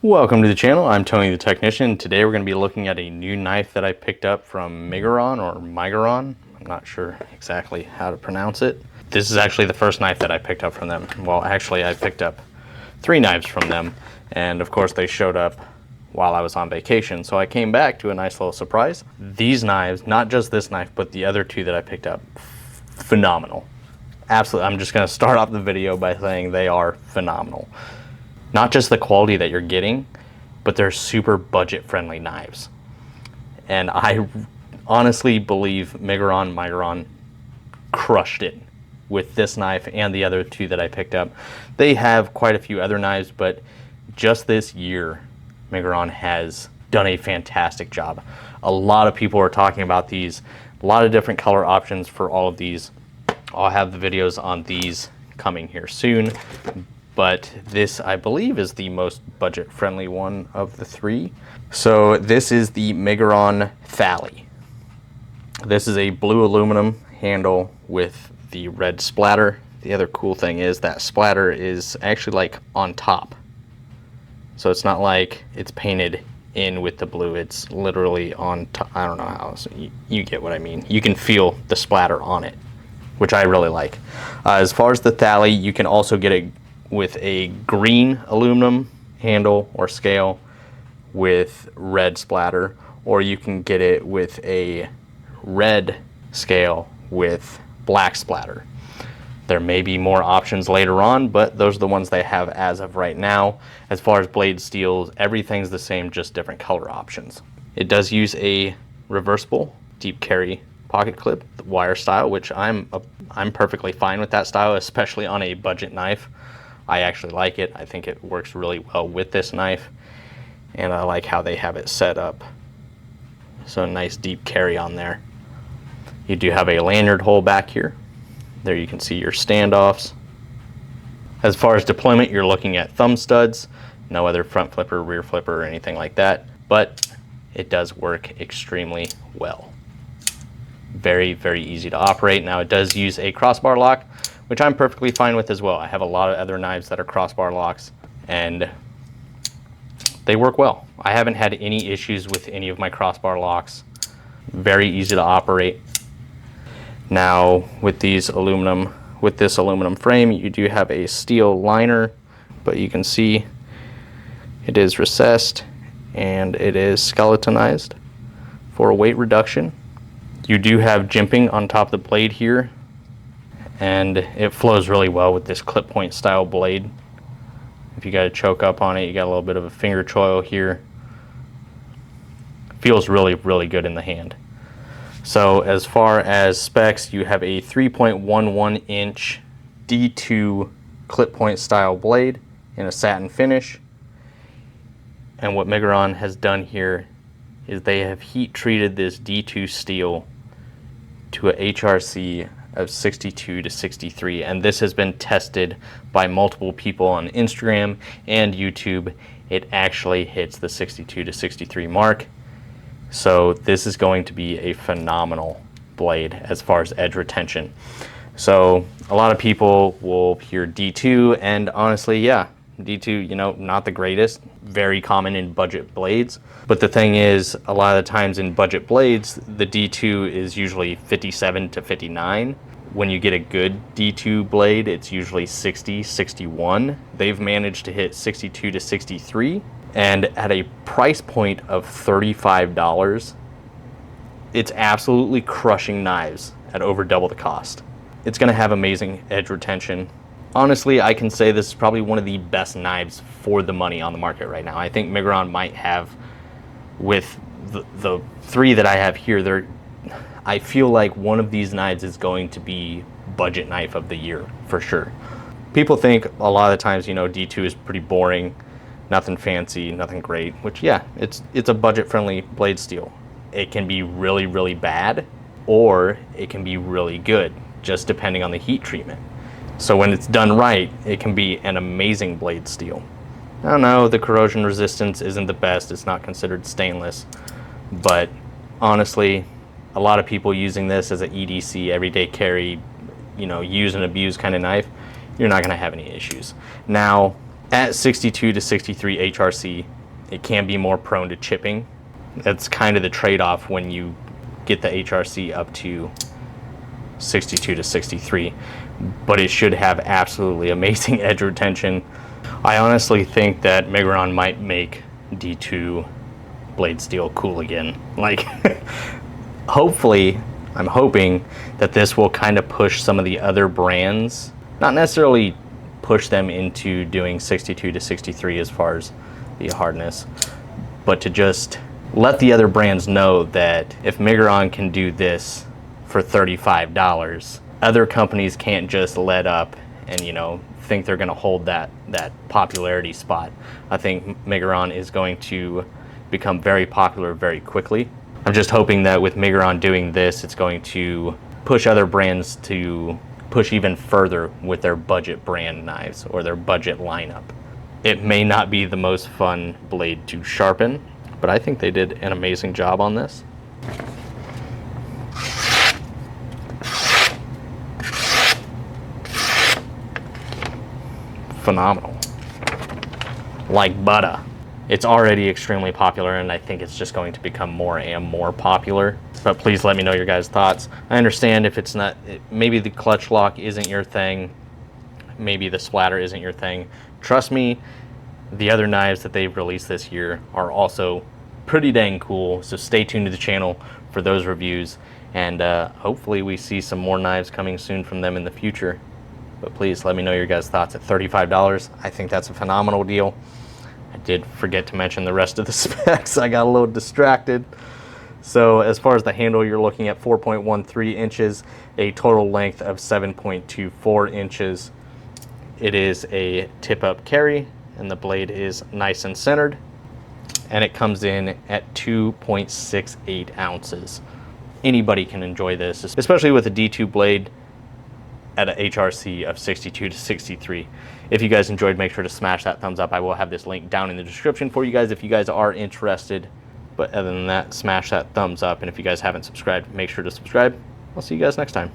Welcome to the channel. I'm Tony the Technician. Today we're going to be looking at a new knife that I picked up from Migaron or Migaron. I'm not sure exactly how to pronounce it. This is actually the first knife that I picked up from them. Well, actually I picked up 3 knives from them, and of course they showed up while I was on vacation, so I came back to a nice little surprise. These knives, not just this knife, but the other 2 that I picked up, phenomenal. Absolutely. I'm just going to start off the video by saying they are phenomenal. Not just the quality that you're getting, but they're super budget-friendly knives. And I honestly believe Migaron crushed it with this knife and the other 2 that I picked up. They have quite a few other knives, but just this year, Migaron has done a fantastic job. A lot of people are talking about these, a lot of different color options for all of these. I'll have the videos on these coming here soon. But this, I believe, is the most budget-friendly one of the 3. So this is the Miguron Thaly. This is a blue aluminum handle with the red splatter. The other cool thing is that splatter is actually like on top. So it's not like it's painted in with the blue. It's literally on top. I don't know how, so you get what I mean. You can feel the splatter on it, which I really like. As far as the Thaly, you can also get it with a green aluminum handle or scale with red splatter, or you can get it with a red scale with black splatter. There may be more options later on, but those are the ones they have as of right now. As far as blade steels, everything's the same, just different color options. It does use a reversible deep carry pocket clip, the wire style, which I'm perfectly fine with that style, especially on a budget knife. I actually like it. I think it works really well with this knife, and I like how they have it set up. So nice deep carry on there. You do have a lanyard hole back here. There you can see your standoffs. As far as deployment, you're looking at thumb studs, no other front flipper, rear flipper, or anything like that, but it does work extremely well. Very, very easy to operate. Now it does use a crossbar lock, which I'm perfectly fine with as well. I have a lot of other knives that are crossbar locks, and they work well. I haven't had any issues with any of my crossbar locks. Very easy to operate. Now with this aluminum frame, you do have a steel liner, but you can see it is recessed and it is skeletonized for weight reduction. You do have jimping on top of the blade here, and it flows really well with this clip point style blade. If you got to choke up on it, you got a little bit of a finger choil here. Feels really, really good in the hand. So as far as specs, you have a 3.11 inch D2 clip point style blade in a satin finish. And what Migaron has done here is they have heat treated this D2 steel to a HRC of 62 to 63, and this has been tested by multiple people on Instagram and YouTube. It actually hits the 62 to 63 mark. So this is going to be a phenomenal blade as far as edge retention. So a lot of people will hear D2, and honestly, yeah, D2, you know, not the greatest, very common in budget blades. But the thing is, a lot of the times in budget blades, the D2 is usually 57 to 59. When you get a good D2 blade, it's usually 60, 61. They've managed to hit 62 to 63. And at a price point of $35, it's absolutely crushing knives at over double the cost. It's gonna have amazing edge retention. Honestly, I can say this is probably one of the best knives for the money on the market right now. I think Migaron might have, with the 3 that I have here, I feel like one of these knives is going to be budget knife of the year for sure. People think a lot of the times, you know, D2 is pretty boring, nothing fancy, nothing great, which yeah, it's a budget friendly blade steel. It can be really, really bad, or it can be really good, just depending on the heat treatment. So when it's done right, it can be an amazing blade steel. I don't know, the corrosion resistance isn't the best, it's not considered stainless, but honestly, a lot of people using this as an EDC, everyday carry, you know, use and abuse kind of knife, you're not gonna have any issues. Now, At 62 to 63 HRC, it can be more prone to chipping. That's kind of the trade-off when you get the HRC up to 62 to 63, but it should have absolutely amazing edge retention. I honestly think that Migaron might make D2 blade steel cool again. Like, hopefully, I'm hoping that this will kind of push some of the other brands, not necessarily push them into doing 62 to 63 as far as the hardness, but to just let the other brands know that if Migaron can do this for $35, other companies can't just let up and, you know, think they're going to hold that popularity spot. I think Migaron is going to become very popular very quickly. I'm just hoping that with Migaron doing this, it's going to push other brands to push even further with their budget brand knives or their budget lineup. It may not be the most fun blade to sharpen, but I think they did an amazing job on this. Phenomenal. Like butter. It's already extremely popular, and I think it's just going to become more and more popular. But please let me know your guys' thoughts. I understand if it's not, maybe the clutch lock isn't your thing, maybe the splatter isn't your thing. Trust me, the other knives that they've released this year are also pretty dang cool, so stay tuned to the channel for those reviews, and hopefully we see some more knives coming soon from them in the future. But please let me know your guys' thoughts. At $35, I think that's a phenomenal deal. I did forget to mention the rest of the specs. I got a little distracted. So as far as the handle, you're looking at 4.13 inches, a total length of 7.24 inches. It is a tip-up carry, and the blade is nice and centered. And it comes in at 2.68 ounces. Anybody can enjoy this, especially with a D2 blade at a HRC of 62 to 63. If you guys enjoyed, make sure to smash that thumbs up. I will have this link down in the description for you guys if you guys are interested. But other than that, smash that thumbs up. And if you guys haven't subscribed, make sure to subscribe. I'll see you guys next time.